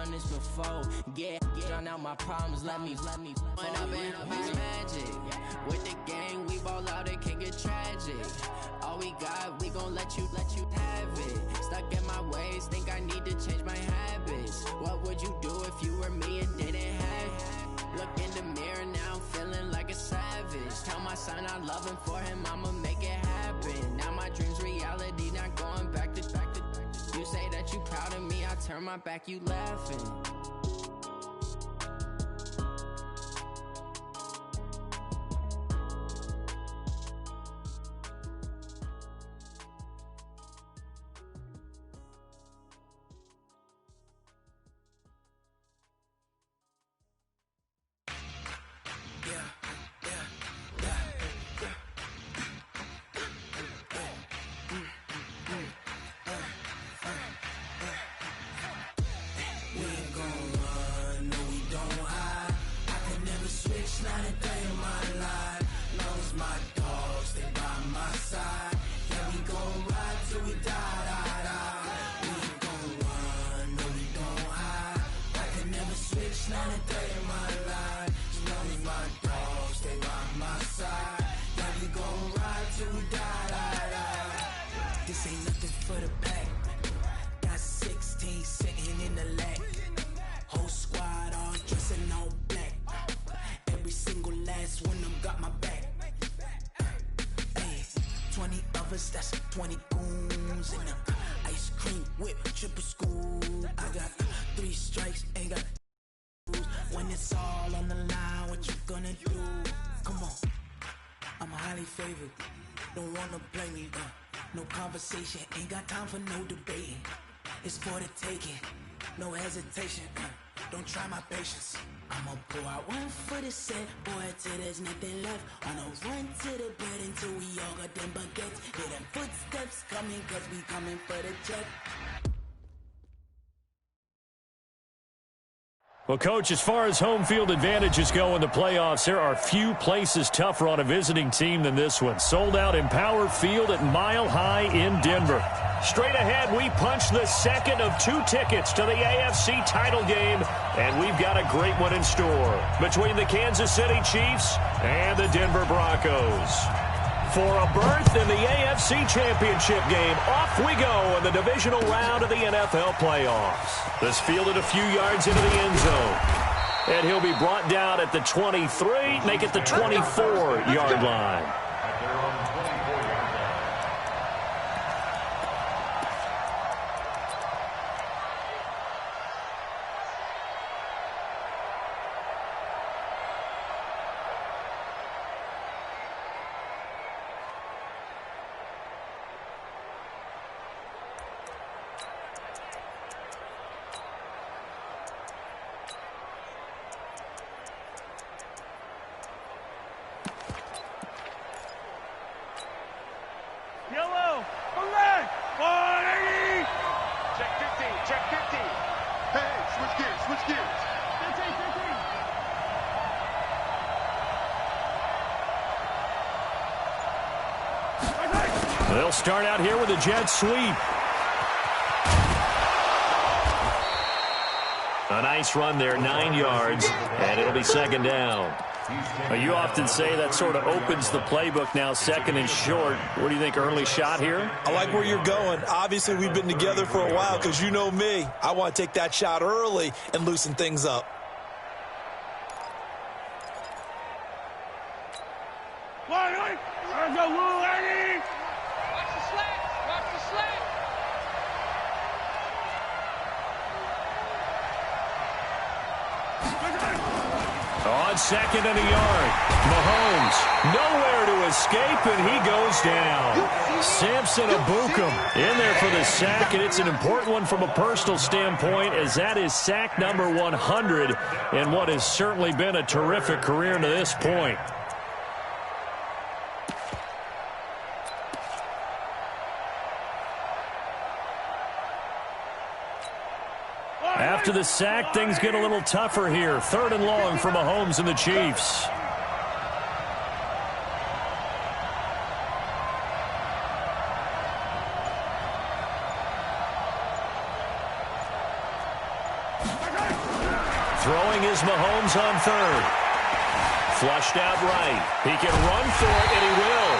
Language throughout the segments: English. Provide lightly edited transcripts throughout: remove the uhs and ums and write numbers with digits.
done this before. Get done out my problems, let me When I've been magic. With the gang, we ball out, it can get tragic. All we got, we gon' let you have it. Stuck in my ways, think I need to change my habits. What would you do if you were me and didn't have it? Look in the mirror, now I'm feeling like a savage. Tell my son I love him, for him I'ma make it happen. Now my dream's reality, not going back to. You say that you proud of me, I turn my back, you laughing. That's 20 goons and ice cream whip, triple school. I got 3 strikes, ain't got when it's all on the line, what you gonna do? Come on, I'm highly favored. Don't wanna blame me, no conversation, ain't got time for no debating. It's for the taking, no hesitation. Don't try my patience. I'ma pour out one for the set, boy, till there's nothing left. On a run to the bed until we all got them baguettes. Hear them footsteps coming, cause we coming for the check. Well, Coach, as far as home field advantages go in the playoffs, there are few places tougher on a visiting team than this one. Sold out Empower Field at Mile High in Denver. Straight ahead, we punch the second of 2 tickets to the AFC title game, and we've got a great one in store between the Kansas City Chiefs and the Denver Broncos. For a berth in the AFC Championship game, off we go in the divisional round of the NFL playoffs. This fielded a few yards into the end zone, and he'll be brought down at the 23, make it the 24-yard line. Yellow, left, 180. Check 50, check 50. Hey, switch gears, switch gears. 15, 15. They'll start out here with a jet sweep. A nice run there, 9 yards, and it'll be second down. You often say that sort of opens the playbook now, second and short. What do you think, early shot here? I like where you're going. Obviously, we've been together for a while because you know me. I want to take that shot early and loosen things up. There's a Lou Eddie. Watch the slack, watch the slack. On second and a yard, Mahomes nowhere to escape, and he goes down. Samson Abukum in there for the sack, and it's an important one from a personal standpoint, as that is sack number 100 in what has certainly been a terrific career to this point. After the sack, things get a little tougher here. 3rd and long for Mahomes and the Chiefs. Throwing is Mahomes on third. Flushed out right. He can run for it, and he will.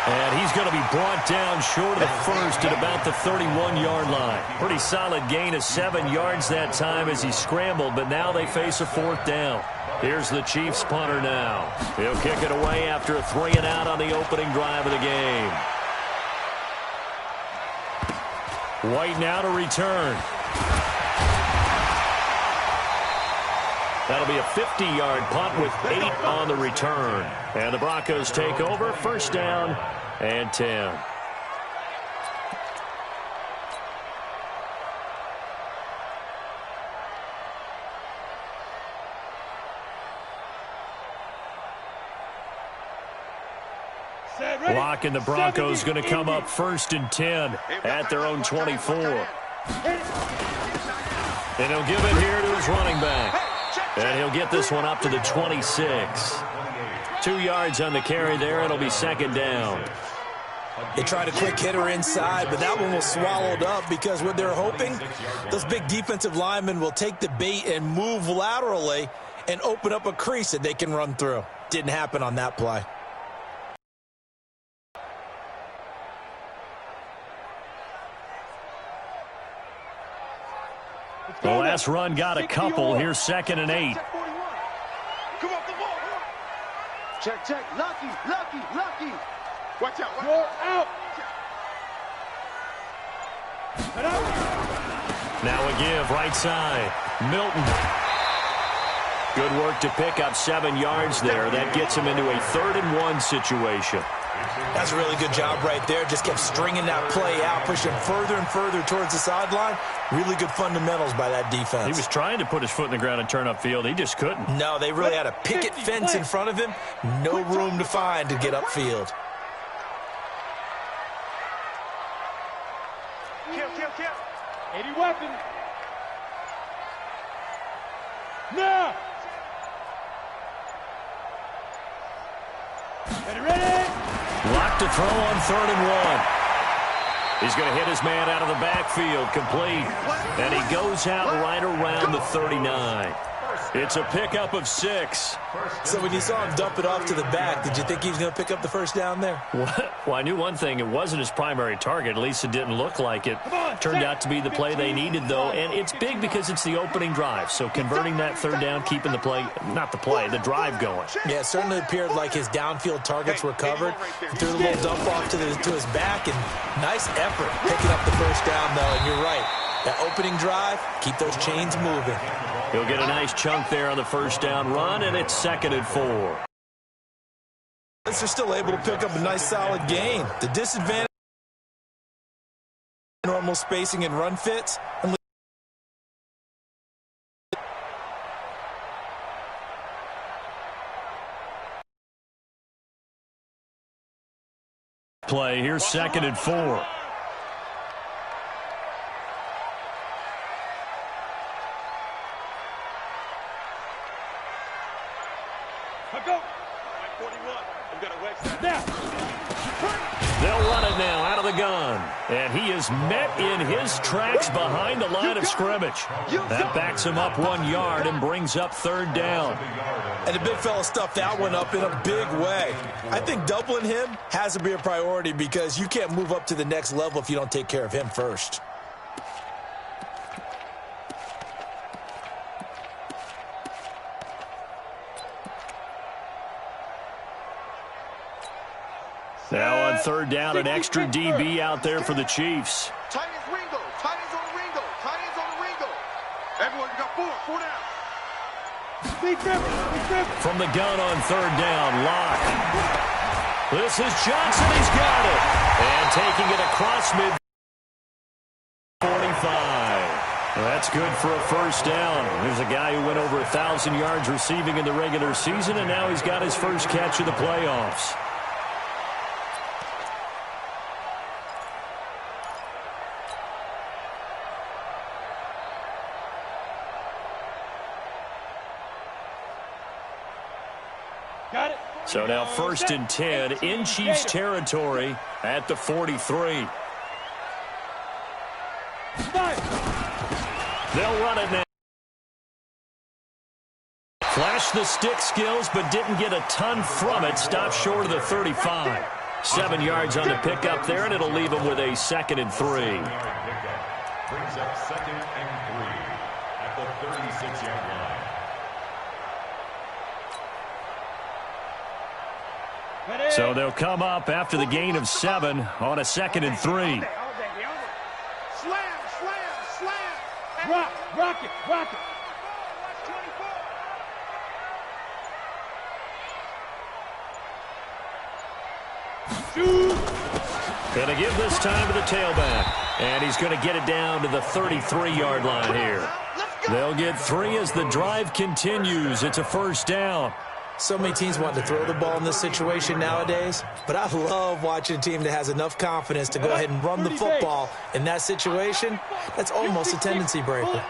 And he's going to be brought down short of the first at about the 31-yard line. Pretty solid gain of 7 yards that time as he scrambled, but now they face a 4th down. Here's the Chiefs punter now. He'll kick it away after a 3-and-out on the opening drive of the game. White now to return. That'll be a 50-yard punt with 8 on the return. And the Broncos take over, 1st down and 10. Block, and the Broncos going to come up 1st and 10 at their own 24. And he'll give it here to his running back. And he'll get this one up to the 26. 2 yards on the carry there. It'll be 2nd down. They tried a quick hitter inside, but that one was swallowed up because what they're hoping, those big defensive linemen will take the bait and move laterally and open up a crease that they can run through. Didn't happen on that play. The last run got a couple. Here's 2nd and 8. Come on, come on. Check, check. Lucky, lucky, lucky. Watch out. You're out. Now a give, right side. Milton. Good work to pick up 7 yards there. That gets him into a 3rd and 1 situation. That's a really good job right there. Just kept stringing that play out, pushing further and further towards the sideline. Really good fundamentals by that defense. He was trying to put his foot in the ground and turn upfield. He just couldn't. No, they really had a picket fence in front of him. No room to find to get upfield. Kill, kill, kill. 80 weapon. Now. Ready? Locked to throw on 3rd and 1. He's going to hit his man out of the backfield, complete. And he goes out right around the 39. It's a pickup of 6. So when you saw him dump it off to the back, did you think he was going to pick up the 1st down there? Well, I knew one thing. It wasn't his primary target. At least it didn't look like it. Turned out to be the play they needed, though. And it's big because it's the opening drive. So converting that 3rd down, keeping the play, not the play, the drive going. Yeah, it certainly appeared like his downfield targets were covered. He threw the little dump off to his back, and nice effort picking up the 1st down, though. And you're right. That opening drive, keep those chains moving. He'll get a nice chunk there on the 1st down run, and it's 2nd and 4. They're still able to pick up a nice solid gain. The disadvantage, normal spacing and run fits. Play, here's 2nd and 4. They'll run it now out of the gun. And he is met in his tracks behind the line of scrimmage. That backs him up 1 yard and brings up 3rd down. And the big fella stuffed that one up in a big way. I think doubling him has to be a priority because you can't move up to the next level if you don't take care of him first. Now on 3rd down, an extra DB out there for the Chiefs. Tight ends Ringo. Tight ends on the Ringo. Tight ends on the Ringo. Everyone, you got 4 down. From the gun on 3rd down, Locke. This is Johnson. He's got it. And taking it across mid 45. That's good for a 1st down. There's a guy who went over 1,000 yards receiving in the regular season, and now he's got his first catch of the playoffs. So now 1st and 10 in Chiefs territory at the 43. They'll run it now. Flashed the stick skills, but didn't get a ton from it. Stopped short of the 35. 7 yards on the pickup there, and it'll leave him with a 2nd and 3. Brings up 2nd and 3 at the 36-yard line. So they'll come up after the gain of 7 on a 2nd and 3. Slam, slam, slam. Rock it. Going to give this time to the tailback. And he's going to get it down to the 33-yard line here. They'll get 3 as the drive continues. It's a 1st down. So many teams want to throw the ball in this situation nowadays, but I love watching a team that has enough confidence to go ahead and run the football in that situation. That's almost a tendency breaker.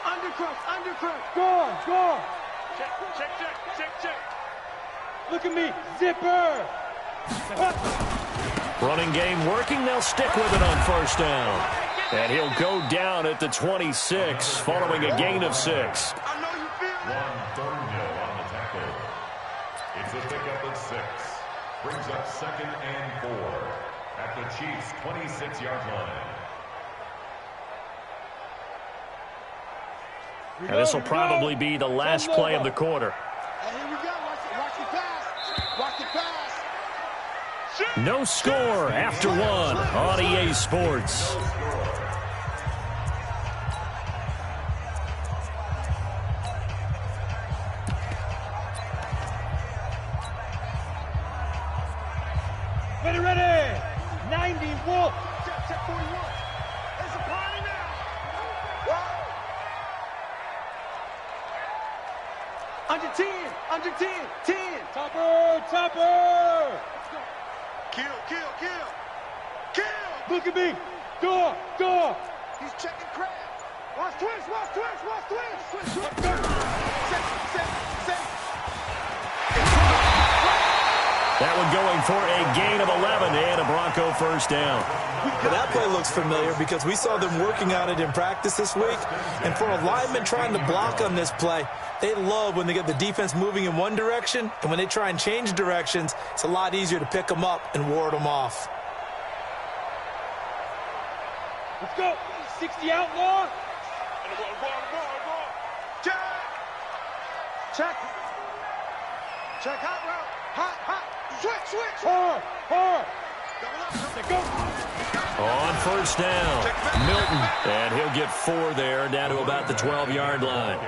Undercrush. Go. Check. Look at me. Zipper. Running game working. They'll stick with it on 1st down. And he'll go down at the 26 following a gain of 6. It's a pickup of 6. Brings up 2nd and 4 at the Chiefs' 26-yard line. And this will probably be the last play of the quarter. And here we go. Watch the pass. No score after 1 on EA Sports. Ready. 90 Wolf. Check 41. It's a party now. Under 10. 10. Topper. Kill. Look at me. Door. He's checking crab. Watch twist. That one going for a gain of 11 and a Bronco 1st down. Well, that play looks familiar because we saw them working on it in practice this week. And for a lineman trying to block on this play, they love when they get the defense moving in one direction. And when they try and change directions, it's a lot easier to pick them up and ward them off. Let's go. 60 outlaw. Check. Hot route. Hot. Switch. Hard. Go. On 1st down, Milton. And he'll get 4 there, down to about the 12-yard line.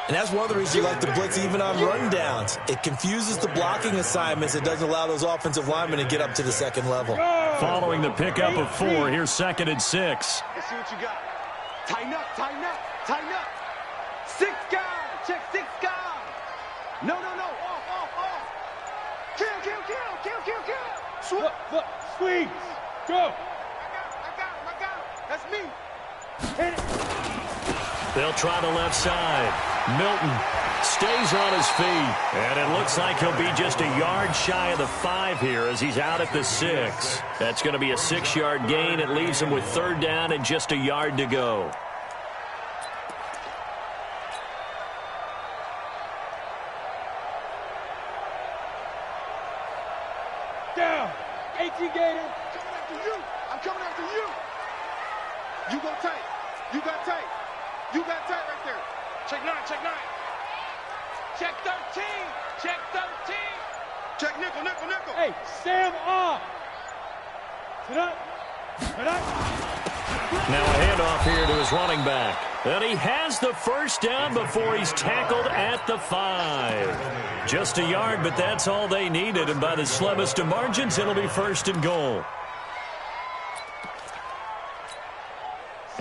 And that's one of the reasons you like to blitz even on rundowns. It confuses the blocking assignments. It doesn't allow those offensive linemen to get up to the 2nd level. Following the pickup of 4, here's 2nd and 6. Let's see what you got. Tighten up. 6 guys. Check 6 guys. No. Off. Kill. Squeeze. Go. I got him. That's me. Hit it. They'll try the left side. Milton stays on his feet. And it looks like he'll be just a yard shy of the 5 here as he's out at the 6. That's going to be a 6-yard gain. It leaves him with 3rd down and just a yard to go. Down. 18 Gator. I'm coming after you. You go tight. You got tight right there. Check 9. Check 13. Check nickel. Hey, Sam off. Sit up. Now a handoff here to his running back. And he has the 1st down before he's tackled at the 5. Just a yard, but that's all they needed. And by the slimmest of margins, it'll be 1st and goal.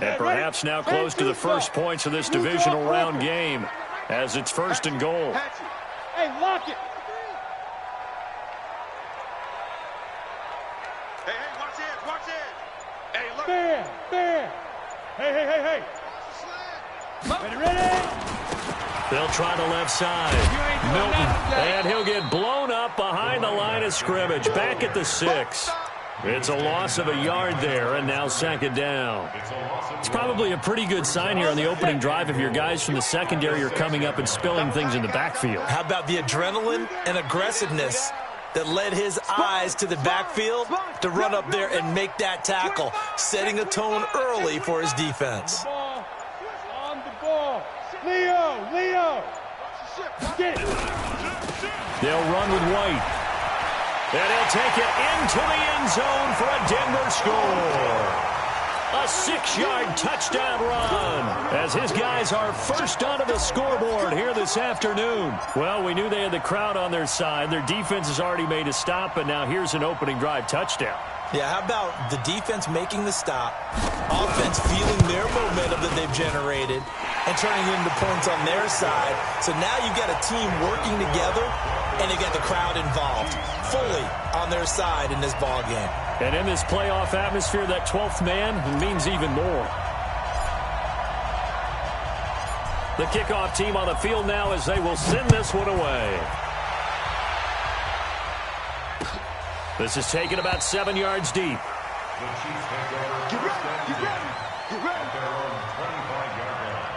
And perhaps now close to the first points of this divisional round game as it's 1st and goal. Hey, lock it. Hey, watch it. Hey, look. Fair. Hey. Ready? They'll try the left side. Milton, and he'll get blown up behind the line of scrimmage. Back at the 6. It's a loss of a yard there, and now second down. It's probably a pretty good sign here on the opening drive if your guys from the secondary are coming up and spilling things in the backfield. How about the adrenaline and aggressiveness that led his eyes to the backfield to run up there and make that tackle, setting a tone early for his defense. On the ball. Leo. They'll run with White. And he'll take it into the end zone for a Denver score. A 6-yard touchdown run as his guys are first onto the scoreboard here this afternoon. Well, we knew they had the crowd on their side. Their defense has already made a stop, but now here's an opening drive touchdown. Yeah, how about the defense making the stop, offense feeling their momentum that they've generated, and turning it into points on their side. So now you've got a team working together, and they've got the crowd involved fully on their side in this ball game. And in this playoff atmosphere, that 12th man means even more. The kickoff team on the field now as they will send this one away. This is taken about 7 yards deep. The Chiefs take over. Get ready. At their own 25-yard line.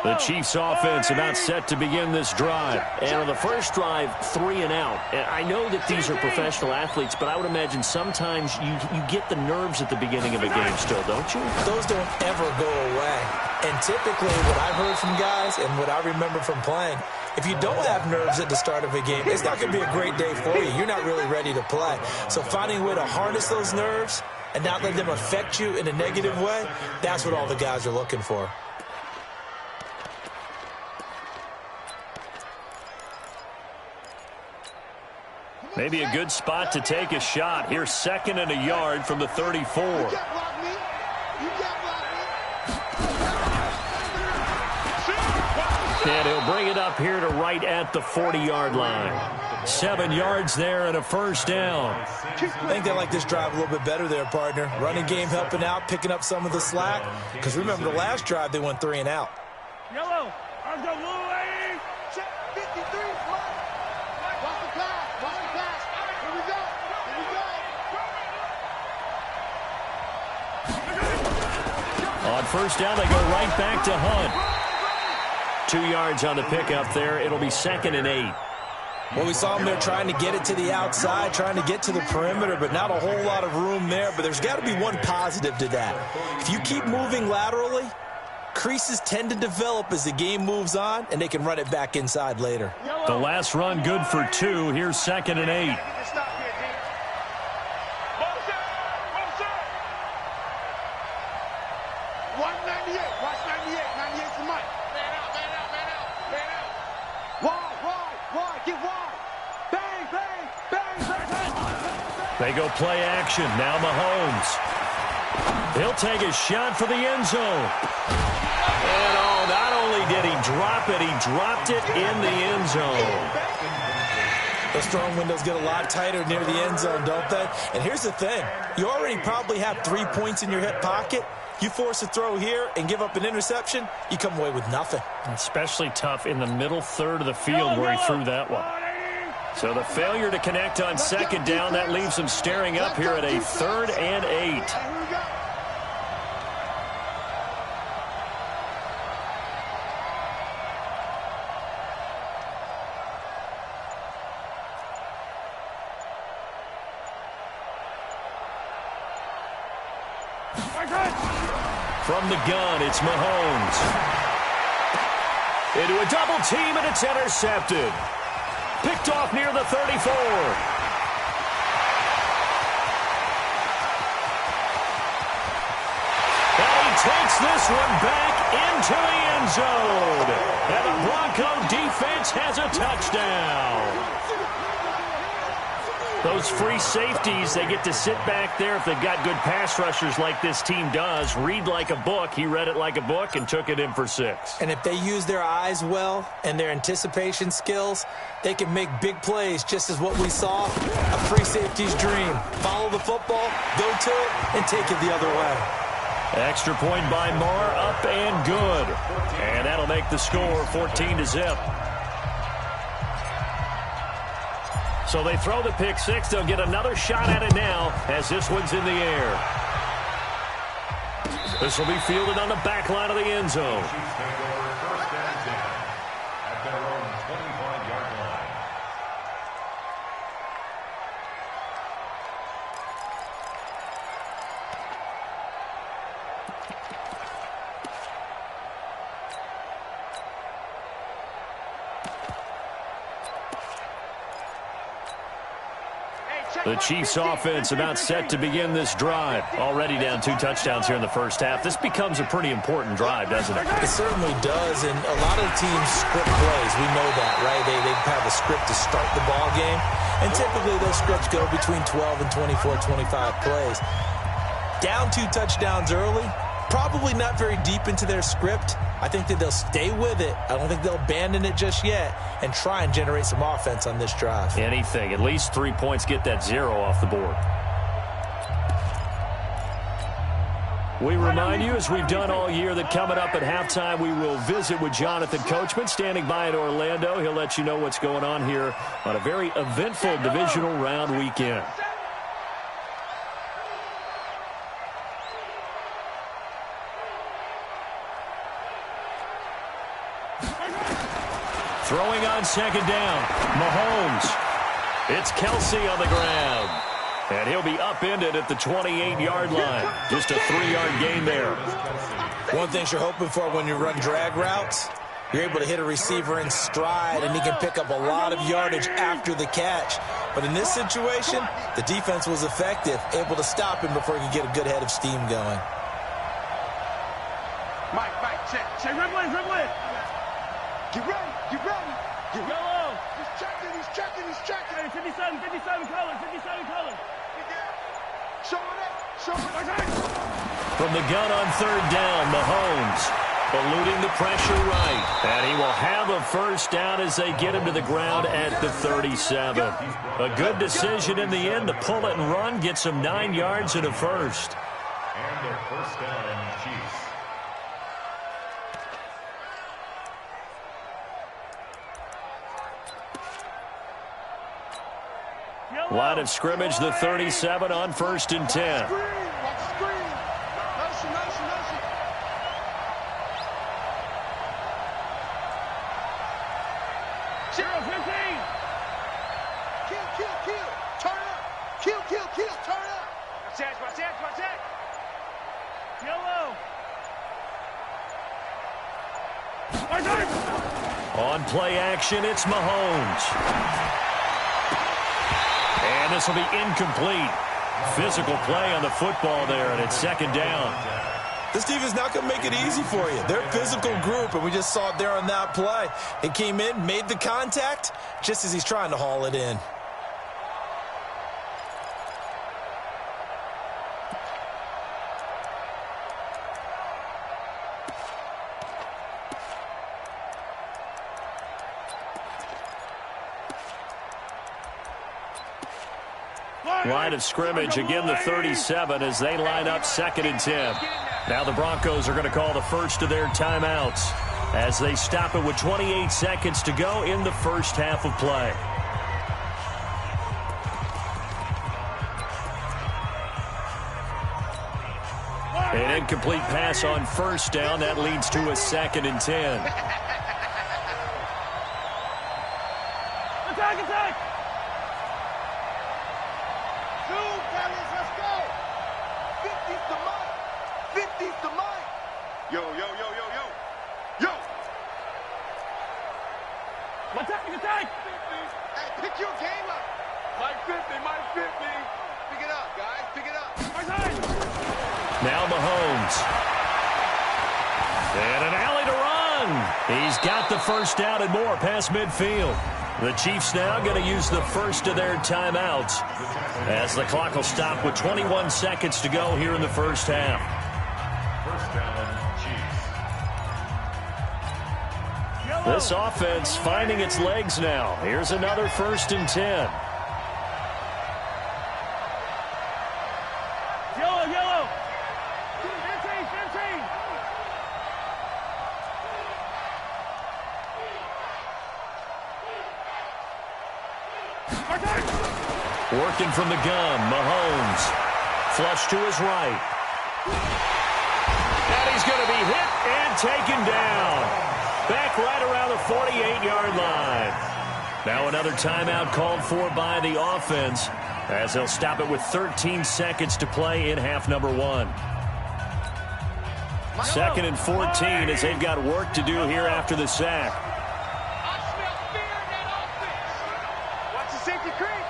The Chiefs offense about set to begin this drive. And on the first drive, 3 and out. And I know that these are professional athletes, but I would imagine sometimes you get the nerves at the beginning of a game still, don't you? Those don't ever go away. And typically what I've heard from guys and what I remember from playing, if you don't have nerves at the start of a game, it's not going to be a great day for you. You're not really ready to play. So finding a way to harness those nerves and not let them affect you in a negative way, that's what all the guys are looking for. Maybe a good spot to take a shot. Here's 2nd and a yard from the 34. And he'll bring it up here to right at the 40-yard line. 7 yards there and a first down. I think they like this drive a little bit better there, partner. Running game helping out, picking up some of the slack. Because remember the last drive, they went 3 and out. Yellow. I've got blue lady. Check 53. Watch the pass. Here we go. On first down, they go right back to Hunt. 2 yards on the pickup there. It'll be 2nd and 8. Well, we saw them there trying to get it to the outside, trying to get to the perimeter, but not a whole lot of room there. But there's got to be one positive to that. If you keep moving laterally, creases tend to develop as the game moves on, and they can run it back inside later. The last run good for 2. Here's 2nd and 8. They go play action. Now Mahomes. He'll take a shot for the end zone. And not only did he drop it, he dropped it in the end zone. Those throwing windows get a lot tighter near the end zone, don't they? And here's the thing. You already probably have 3 points in your hip pocket. You force a throw here and give up an interception, you come away with nothing. Especially tough in the middle third of the field where he threw that one. So the failure to connect on 2nd down, that leaves them staring up here at a 3rd and 8. From the gun, it's Mahomes. Into a double team, and it's intercepted. Picked off near the 34. And he takes this one back into the end zone. And the Bronco defense has a touchdown. Those free safeties, they get to sit back there if they've got good pass rushers like this team does. Read like a book. He read it like a book and took it in for 6. And if they use their eyes well and their anticipation skills, they can make big plays, just as what we saw, a free safety's dream. Follow the football, go to it, and take it the other way. Extra point by Marr, up and good. And that'll make the score 14-0. So they throw the pick 6. They'll get another shot at it now as this one's in the air. This will be fielded on the back line of the end zone. First and 10 at their own 25-yard line. The Chiefs offense about set to begin this drive. Already down 2 touchdowns here in the first half. This becomes a pretty important drive, doesn't it? It certainly does, and a lot of teams script plays. We know that, right? They have a script to start the ball game, and typically those scripts go between 12 and 24, 25 plays. Down 2 touchdowns early, probably not very deep into their script. I think that they'll stay with it. I don't think they'll abandon it just yet and try and generate some offense on this drive. Anything. At least 3 points, get that 0 off the board. We remind you, as we've done all year, that coming up at halftime, we will visit with Jonathan Coachman, standing by in Orlando. He'll let you know what's going on here on a very eventful divisional round weekend. Throwing on second down, Mahomes. It's Kelsey on the ground. And he'll be upended at the 28-yard line. Just a 3-yard gain there. One thing you're hoping for when you run drag routes, you're able to hit a receiver in stride, and he can pick up a lot of yardage after the catch. But in this situation, the defense was effective, able to stop him before he could get a good head of steam going. Mike, check. Ridley. Get ready. Yellow. He's checking. Hey, 57 color. Show it up. From the gun on third down, Mahomes eluding the pressure right. And he will have a first down as they get him to the ground at the 37. A good decision in the end to pull it and run, get some 9 yards and a first. And their first down, Chiefs. Line of scrimmage, the 37 on 1st and 10. Watch the screen. Motion. 0-15. Kill. Turn up. Kill. Turn up. Watch that. Yellow. On play action, it's Mahomes. And this will be incomplete. Physical play on the football there, and it's second down. This defense not going to make it easy for you. They're a physical group, and we just saw it there on that play. It came in, made the contact, just as he's trying to haul it in. Line of scrimmage, again the 37 as they line up 2nd and 10. Now the Broncos are going to call the first of their timeouts as they stop it with 28 seconds to go in the first half of play. An incomplete pass on first down. That leads to a 2nd and 10. Attack! Let's go. 50's the mic. Yo. Attack! Hey, pick your game up. Mike 50. Pick it up, guys. Pick it up. Now Mahomes. And an alley to run. He's got the first down and more past midfield. The Chiefs now going to use the first of their timeouts as the clock will stop with 21 seconds to go here in the first half. First down, Chiefs. This offense finding its legs now. Here's another 1st and 10. Yellow. 15. Working from the gun, Mahomes. Flush to his right. And he's going to be hit and taken down. Back right around the 48-yard line. Now another timeout called for by the offense as they'll stop it with 13 seconds to play in half number 1. 2nd and 14 as they've got work to do here after the sack. I smell fear in that offense. Watch the safety creep.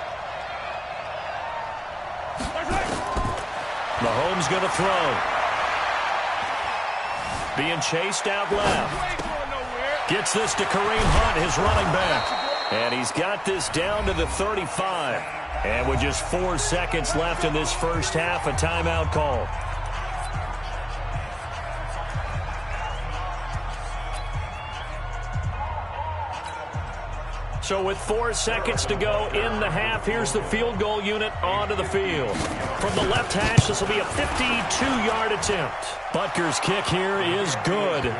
Mahomes going to throw. Being chased out left. Gets this to Kareem Hunt, his running back. And he's got this down to the 35. And with just 4 seconds left in this first half, a timeout call. So with 4 seconds to go in the half, here's the field goal unit onto the field. From the left hash, this will be a 52-yard attempt. Butker's kick here is good.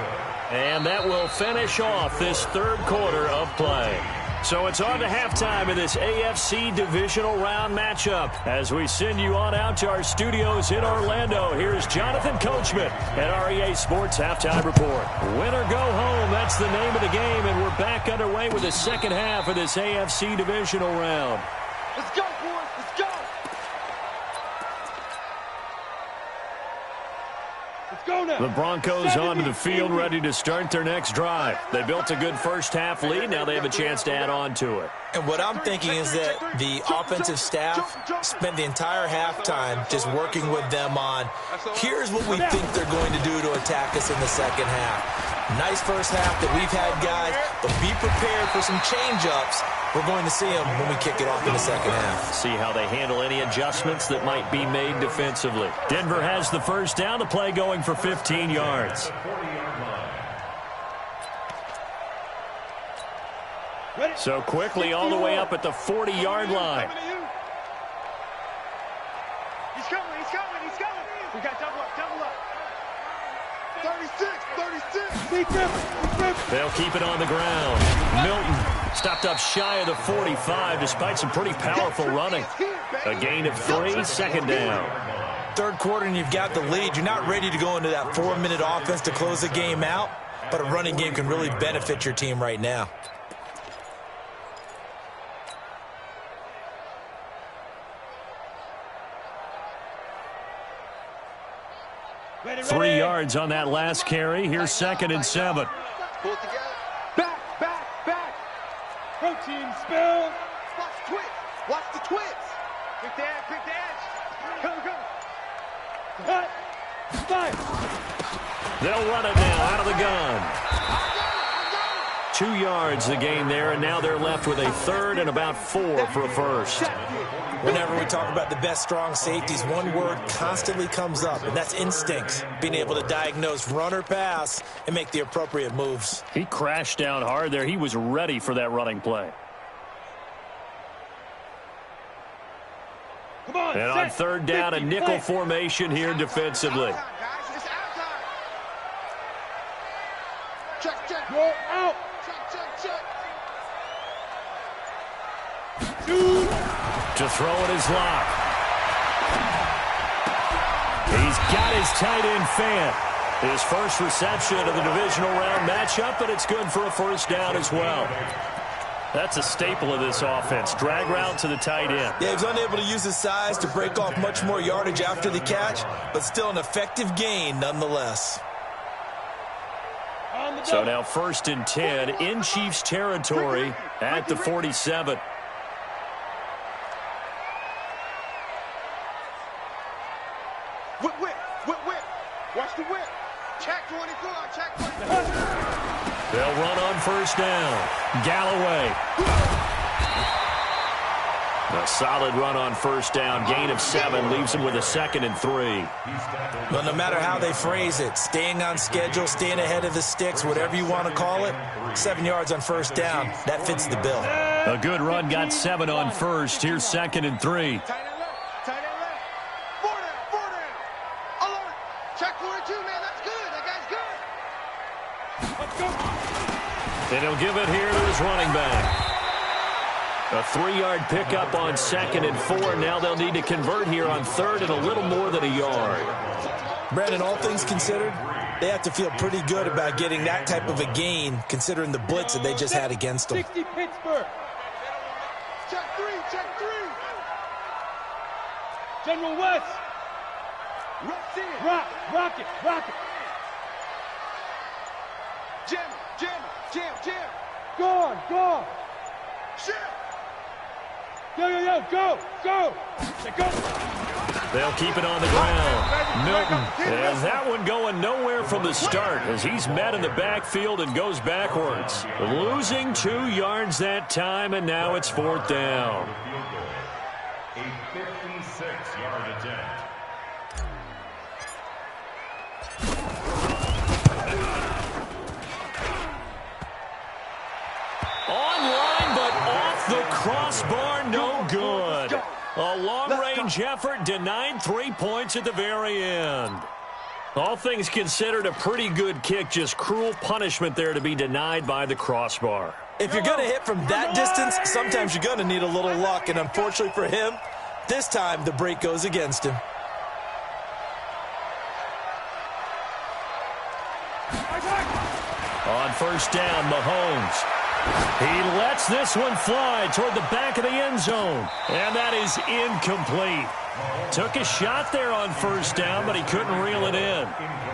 And that will finish off this 3rd quarter of play. So it's on to halftime in this AFC divisional round matchup. As we send you on out to our studios in Orlando, here's Jonathan Coachman at REA Sports Halftime Report. Win or go home, that's the name of the game, and we're back underway with the second half of this AFC divisional round. Let's go, boys. Let's go. Let's go now. The Broncos onto the field, ready to start their next drive. They built a good first half lead. Now they have a chance to add on to it. And what I'm thinking is that the offensive staff spent the entire halftime just working with them on, here's what we think they're going to do to attack us in the second half. Nice first half that we've had, guys, but be prepared for some change-ups. We're going to see them when we kick it off in the second half. See how they handle any adjustments that might be made defensively. Denver has the first down. The play going for 15 yards. So quickly all the way up at the 40-yard line. He's coming. We got double up. 36. They'll keep it on the ground. Milton stopped up shy of the 45 despite some pretty powerful running. A gain of 3, 2nd down. 3rd quarter and you've got the lead. You're not ready to go into that 4-minute offense to close the game out, but a running game can really benefit your team right now. Ready. 3 yards on that last carry. Here's 2nd and 7. Pull it together. Back. Protein spill. Watch the twits. Pick the edge. Go. Cut. Fire. They'll run it now out of the gun. 2 yards the gain there, and now they're left with a 3rd and about 4 for a first. Whenever we talk about the best strong safeties, one word constantly comes up, and that's instincts. Being able to diagnose run or pass and make the appropriate moves. He crashed down hard there. He was ready for that running play. Come on, and on 3rd down, a nickel formation here defensively. Check. Roll out. Check. To throw it is Locke. He's got his tight end Fant. His first reception of the divisional round matchup, but it's good for a first down as well. That's a staple of this offense. Drag route to the tight end. Yeah, he was unable to use his size to break off much more yardage after the catch, but still an effective gain nonetheless. So now 1st and 10 in Chiefs territory at the 47. Whip. Watch the whip. Check 24. They'll run on first down. Galloway. A solid run on first down. Gain of 7 leaves him with a 2nd and 3. Well, no matter how they phrase it, staying on schedule, staying ahead of the sticks, whatever you want to call it, 7 yards on first down. That fits the bill. A good run got 7 on first. Here's 2nd and 3. Tight end left. 4 down. Alert. Check 42, man. That's good. That guy's good. Let's go. And he'll give it here to his running back. A 3-yard pickup on 2nd and 4. Now they'll need to convert here on 3rd and a little more than a yard. Brandon, all things considered, they have to feel pretty good about getting that type of a gain, considering the blitz that they just had against them. 60 Pittsburgh. Check 3. General West. Rock it. Jam. Go. Shit. Yo, go. They'll keep it on the ground. Milton has that one going nowhere from the start as he's met in the backfield and goes backwards. Losing 2 yards that time, and now it's 4th down. A 56-yard attempt. Online, but off the crossbar, no good. A long-range effort denied 3 points at the very end. All things considered, a pretty good kick, just cruel punishment there to be denied by the crossbar. If you're going to hit from that distance, sometimes you're going to need a little luck, and unfortunately for him, this time the break goes against him. On first down, Mahomes. He lets this one fly toward the back of the end zone, and that is incomplete. Took a shot there on first down, but he couldn't reel it in.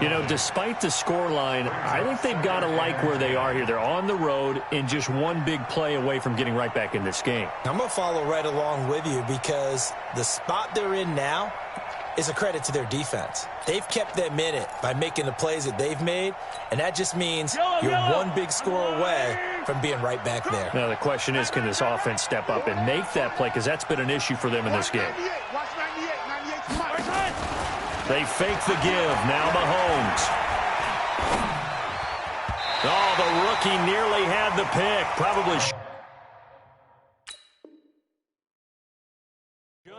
You know, despite the scoreline, I think they've got to like where they are here. They're on the road and just one big play away from getting right back in this game. I'm going to follow right along with you because the spot they're in now is a credit to their defense. They've kept them in it by making the plays that they've made, and that just means you're one big score away from being right back there. Now the question is, can this offense step up and make that play? Because that's been an issue for them in this game. Watch 98. They fake the give. Now Mahomes. Oh, the rookie nearly had the pick. Probably should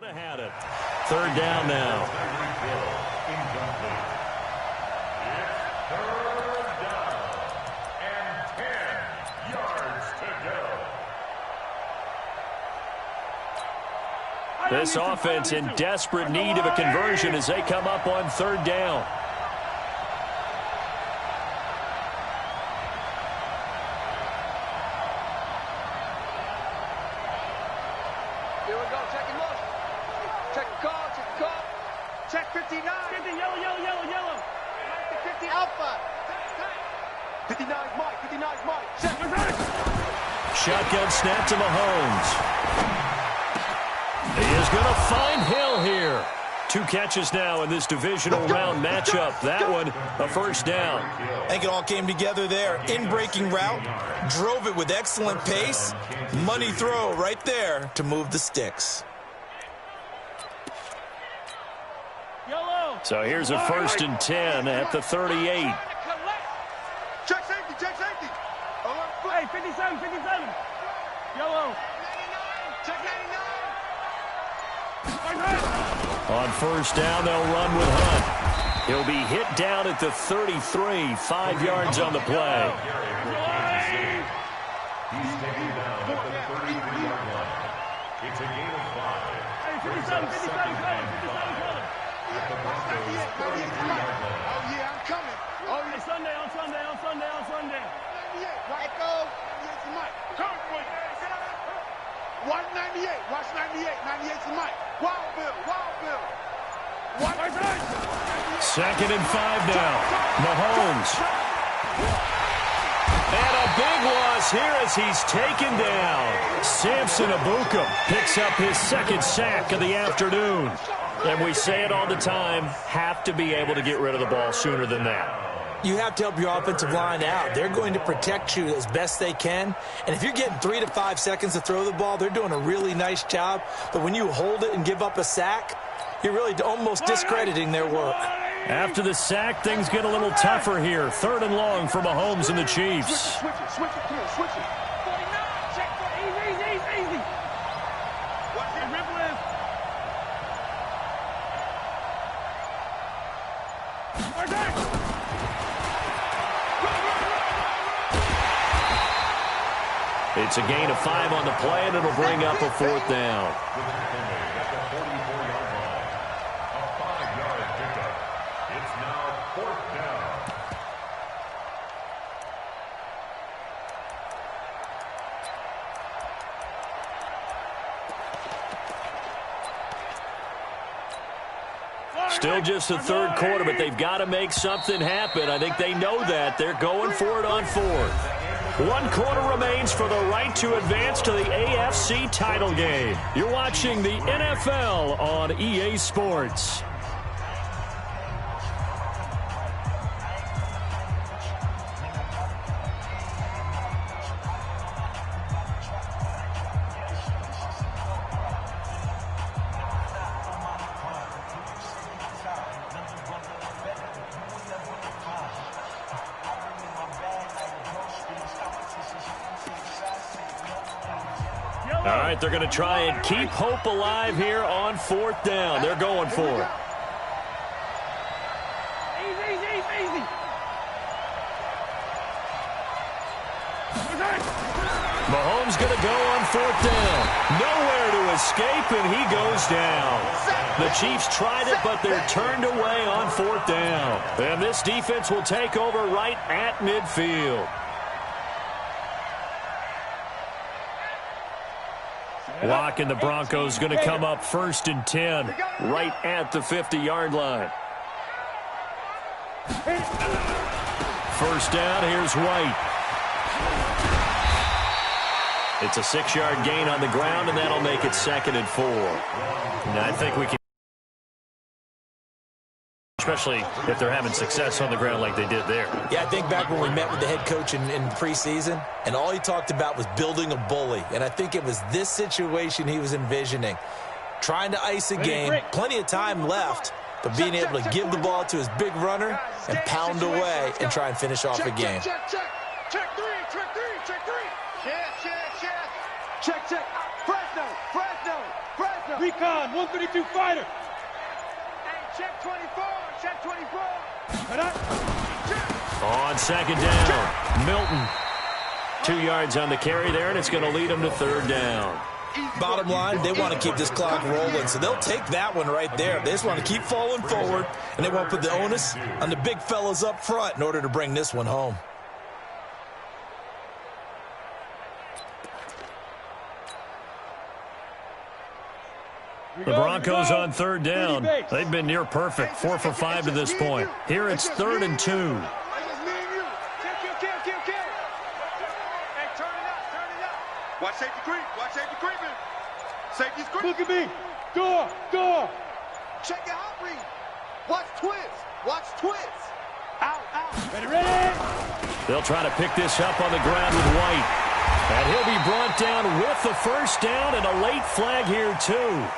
have had it. 3rd down now. This offense in desperate need of a conversion as they come up on 3rd down. Here we go. Check him off. Check call. Check 59. 50, yellow. 50 Alpha. 59 Mike. Check. Shotgun snap to Mahomes. He is going to find Hill here. 2 catches now in this divisional round matchup. That one, a first down. I think it all came together there. In-breaking route, drove it with excellent pace. Money throw right there to move the sticks. Yellow. So here's a 1st and 10 at the 38. Check safety. Hey, 57. Yellow. Check 99. On first down, they'll run with Hunt. He'll be hit down at the 33, 5 yards on the play. He's taken down at the 33-yard line. It's a gain of 5. Hey, 57 color. At the Broncos' 33-yard line. Oh, yeah, I'm coming. Oh, Hey, yeah. Sunday. Right go. 98's the mic. Watch 98. 98's the mic. Wild Bill. Watch 2nd and 5 now. Mahomes. And a big loss here as he's taken down. Samson Abuka picks up his 2nd sack of the afternoon. And we say it all the time, have to be able to get rid of the ball sooner than that. You have to help your offensive line out. They're going to protect you as best they can. And if you're getting 3 to 5 seconds to throw the ball, they're doing a really nice job. But when you hold it and give up a sack, you're really almost discrediting their work. After the sack, things get a little tougher here. 3rd and long for Mahomes and the Chiefs. Switch it, clear, switch it. 49, check for easy. Watch it, ripple in. It's a gain of 5 on the play, and it'll bring up a 4th down. Still just the 3rd quarter, but they've got to make something happen. I think they know that. They're going for it on 4th. 1 quarter remains for the right to advance to the AFC title game. You're watching the NFL on EA Sports. All right, they're going to try and keep hope alive here on 4th down. They're going for it. Easy. Mahomes going to go on 4th down. Nowhere to escape, and he goes down. The Chiefs tried it, but they're turned away on 4th down. And this defense will take over right at midfield. Lock and the Broncos going to come up 1st and 10, right at the 50-yard line. 1st down, here's White. It's a 6-yard gain on the ground, and that'll make it 2nd and 4. And I think we can, especially if they're having success on the ground like they did there. Yeah, I think back when we met with the head coach in preseason, and all he talked about was building a bully. And I think it was this situation he was envisioning. Trying to ice a game, plenty of time left, but being able to give the ball to his big runner and pound away and try and finish off a game. Check 3. Check. Fresno. Recon, 132 fighter. Check 24. On 2nd down, Milton. 2 yards on the carry there, and it's going to lead them to 3rd down. Bottom line, they want to keep this clock rolling, so they'll take that one right there. They just want to keep falling forward, and they want to put the onus on the big fellas up front in order to bring this one home. The Broncos on 3rd down. They've been near perfect, 4 for 5 to this point. Here it's 3rd and 2. Hey, turn it up. Watch safety creeping. Safety's creeping. Look at me. Door. Check your hot read. Watch twist. Out. Ready. They'll try to pick this up on the ground with White. And he'll be brought down with the 1st down and a late flag here, too.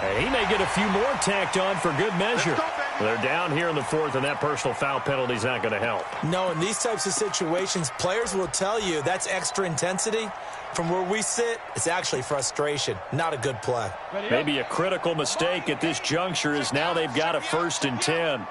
And he may get a few more tacked on for good measure. They're down here in the 4th, and that personal foul penalty is not going to help. No, in these types of situations, players will tell you that's extra intensity. From where we sit, it's actually frustration, not a good play. Maybe a critical mistake at this juncture is now they've got a 1st and 10.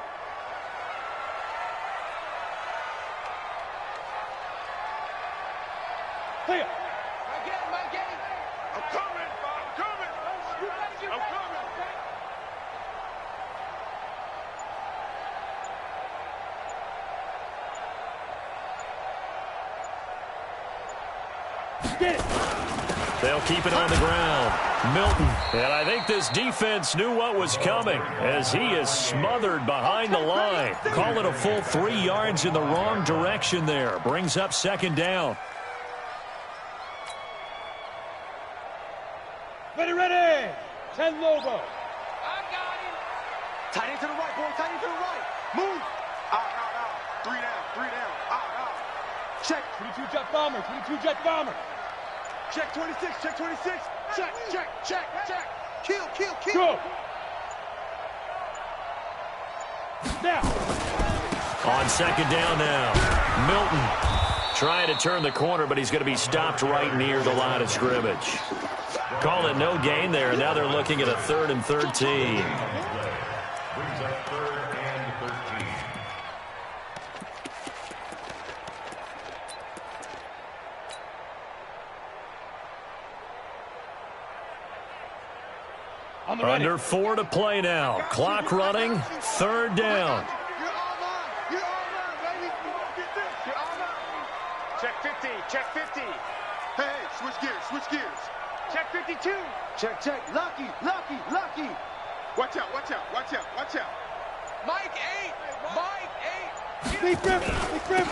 They'll keep it on the ground. Milton. And I think this defense knew what was coming as he is smothered behind the line. Call it a full 3 yards in the wrong direction there. Brings up 2nd down. Ready. 10 Lobo. I got him. Tight end to the right, boy. Tight end to the right. Move. Out. 3 down. 3 down. Check. 22 jet bomber. 22 jet bomber. Check 26. Check 26. Check. Kill. Go. Now. On second down now, Milton trying to turn the corner, but he's going to be stopped right near the line of scrimmage. Call it no gain there, and now they're looking at a 3rd and 13. Brings up 3rd and 13. Under 4 to play now. Clock running, 3rd down. You're all mine, baby. Get this. You're all mine. Check 50. Check 50. Hey, switch gears. Check 52. Check. Lucky. Watch out. Mike 8. Big Griffin.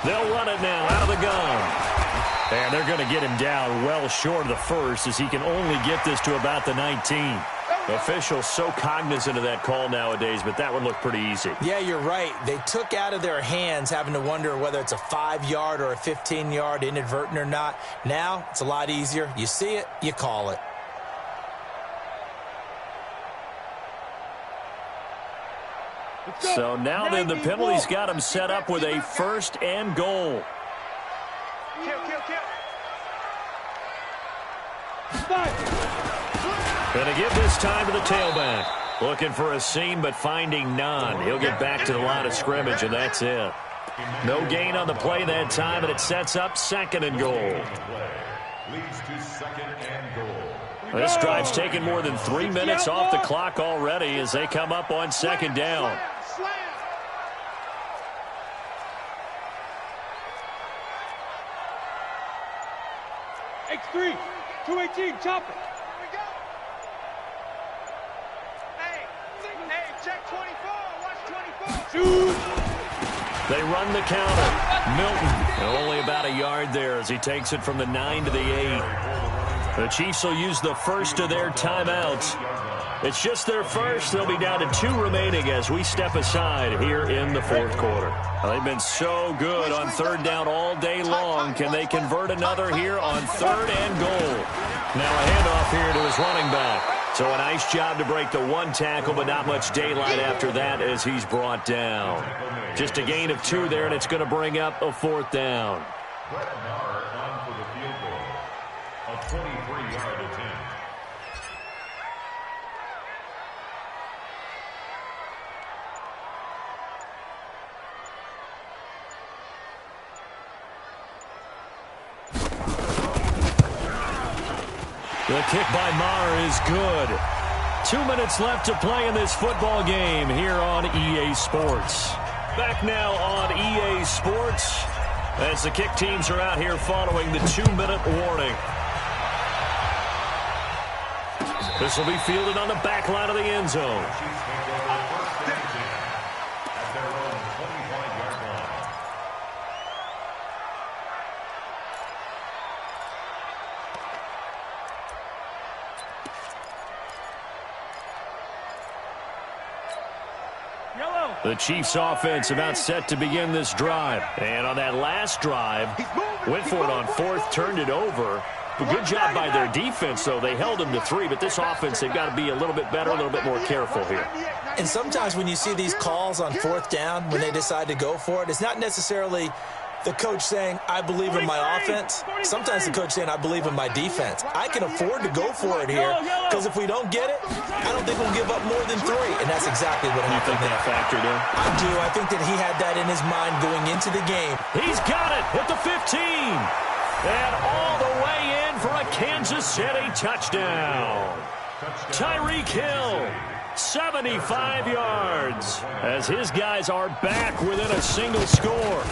They'll run it now out of the gun. And they're going to get him down well short of the first, as he can only get this to about the 19. Officials so cognizant of that call nowadays, but that would look pretty easy. Yeah, you're right. They took out of their hands having to wonder whether it's a 5-yard or a 15-yard inadvertent or not. Now it's a lot easier. You see it, you call it. So now then the penalty's got him set up with a 1st and goal. Kill. Going to give this time to the tailback. Looking for a seam, but finding none. He'll get back to the line of scrimmage, and that's it. No gain on the play that time, and it sets up 2nd and goal. Leads to 2nd and goal. This drive's taken more than 3 minutes off the clock already as they come up on 2nd down. Slam. X3. 218. Chopper. Check 24. Watch 24. Shoot. They run the counter. Milton, only about a yard there as he takes it from the 9 to the 8. The Chiefs will use the first of their timeouts. It's just their first. They'll be down to 2 remaining as we step aside here in the 4th quarter. They've been so good on 3rd down all day long. Can they convert another here on 3rd and goal? Now a handoff here to his running back. So a nice job to break the 1 tackle, but not much daylight after that as he's brought down. Just a gain of 2 there, and it's going to bring up a 4th down. Brett Maher on for the field goal. A 23-yard attempt. The kick by Maher is good. 2 minutes left to play in this football game here on EA Sports. Back now on EA Sports as the kick teams are out here following the 2-minute warning. This will be fielded on the back line of the end zone. The Chiefs offense about set to begin this drive. And on that last drive, went for it on 4th, turned it over. Good job by their defense, though. They held them to 3, but this offense, they've got to be a little bit better, a little bit more careful here. And sometimes when you see these calls on 4th down, when they decide to go for it, it's not necessarily the coach saying, I believe in my offense. Sometimes the coach saying, I believe in my defense. I can afford to go for it here because if we don't get it, I don't think we'll give up more than 3. And that's exactly what happened there. That factored in? I do. I think that he had that in his mind going into the game. He's got it at the 15. And all the way in for a Kansas City touchdown. Tyreek Hill, 75 yards, as his guys are back within a single score.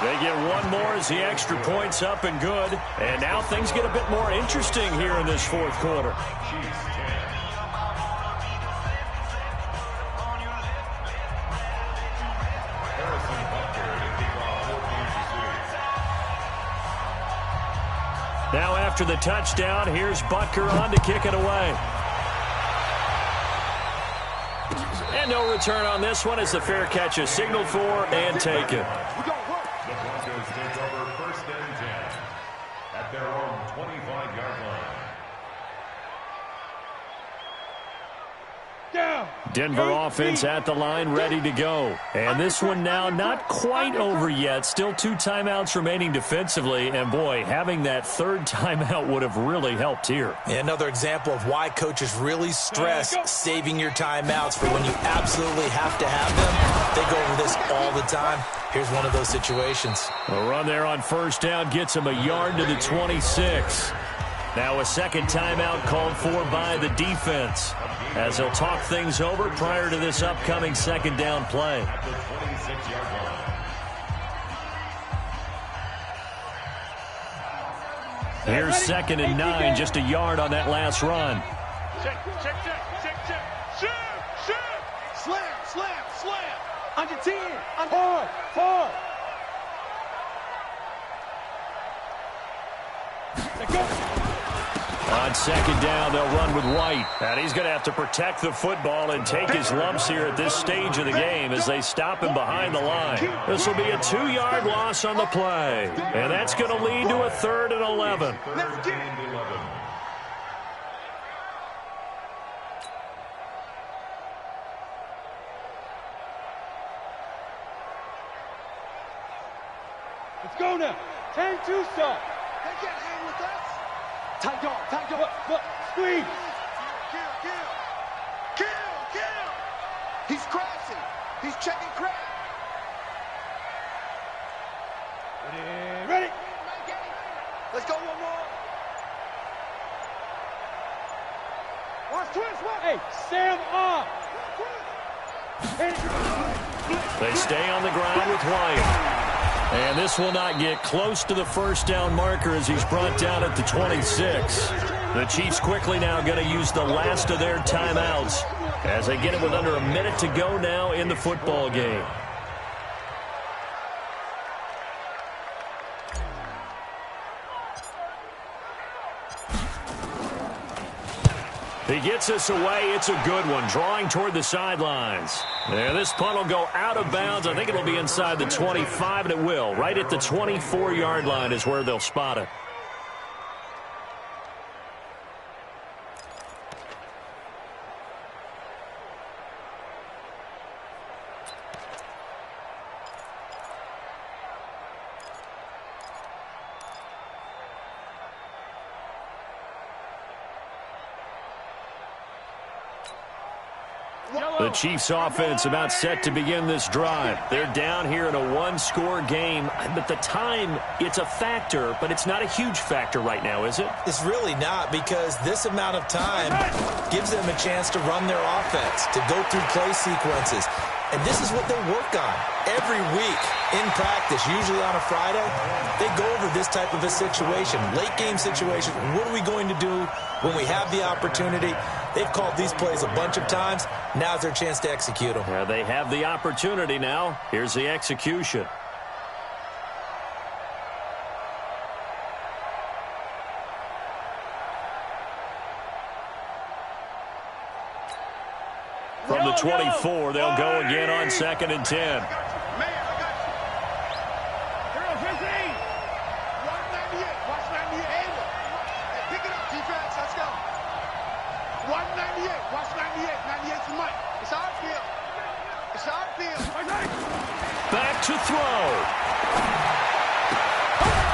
They get one more as the extra point's up and good. And now things get a bit more interesting here in this 4th quarter. Now after the touchdown, here's Butker on to kick it away. And no return on this one as the fair catch is signaled for and taken. The Broncos take over 1st and 10 at their own 25-yard line. Denver offense at the line, ready to go. And this one now not quite over yet. Still 2 timeouts remaining defensively. And, boy, having that 3rd timeout would have really helped here. Another example of why coaches really stress saving your timeouts for when you absolutely have to have them. They go over this all the time. Here's one of those situations. A run there on 1st down gets him a yard to the 26. Now a 2nd timeout called for by the defense, as they'll talk things over prior to this upcoming 2nd down play. Here's 2nd and 9, just a yard on that last run. Check. Shoot. Slam. Under 10. Hard. Let's go. On 2nd down, they'll run with White. And he's going to have to protect the football and take his lumps here at this stage of the game as they stop him behind the line. This will be a 2-yard loss on the play. And that's going to lead to a 3rd and 11. Let's get it. Let's go now. 10-2 start. They can't hang with us. Tight dog. Look. Squeeze. Kill. He's crashing. He's checking crack. Ready. Let's go one more. Watch twist. Hey, Sam off. They stay on the ground with White. And this will not get close to the 1st down marker as he's brought down at the 26. The Chiefs quickly now going to use the last of their timeouts as they get it with under a minute to go now in the football game. He gets us away. It's a good one, drawing toward the sidelines. And this punt will go out of bounds. I think it'll be inside the 25, and it will. Right at the 24-yard line is where they'll spot it. The Chiefs offense about set to begin this drive. They're down here in a 1-score game, but the time, it's a factor, but it's not a huge factor right now, is it? It's really not, because this amount of time gives them a chance to run their offense, to go through play sequences. And this is what they work on every week in practice, usually on a Friday. They go over this type of a situation, late game situation. What are we going to do when we have the opportunity? They've called these plays a bunch of times. Now's their chance to execute them. Yeah, they have the opportunity now. Here's the execution. From the 24, they'll go again on 2nd and 10. Back to throw.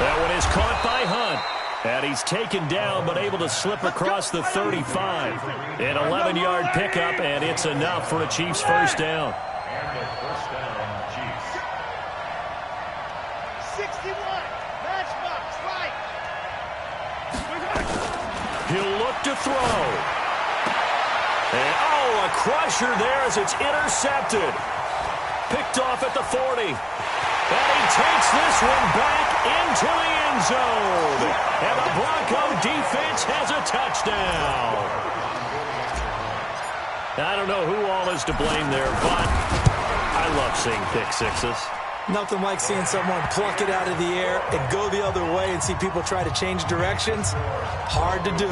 That one is caught by Hunt. And he's taken down but able to slip across the 35. An 11-yard pickup, and it's enough for a Chiefs 1st down. And the 1st down, Chiefs. 61. Matchbox, right. He'll look to throw. And, a crusher there as it's intercepted. Picked off at the 40. And he takes this one back into the end zone. And the Bronco defense has a touchdown. I don't know who all is to blame there, but I love seeing pick sixes. Nothing like seeing someone pluck it out of the air and go the other way and see people try to change directions. Hard to do.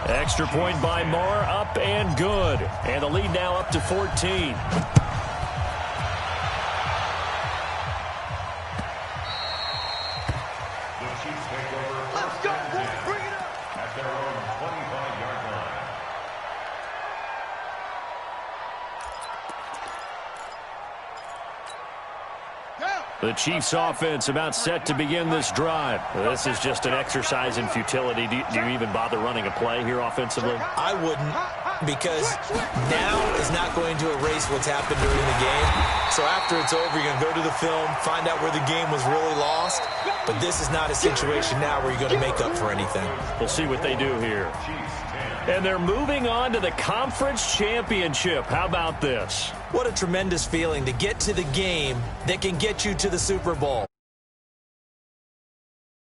Extra point by Moore, up and good. And the lead now up to 14. The Chiefs take over. Let's go, boys. Bring it up. At their own 25-yard line. The Chiefs offense about set to begin this drive. This is just an exercise in futility. Do you even bother running a play here offensively? I wouldn't, because now is not going to erase what's happened during the game. So after it's over, you're going to go to the film, find out where the game was really lost. But this is not a situation now where you're going to make up for anything. We'll see what they do here. And they're moving on to the conference championship. How about this? What a tremendous feeling to get to the game that can get you to the Super Bowl.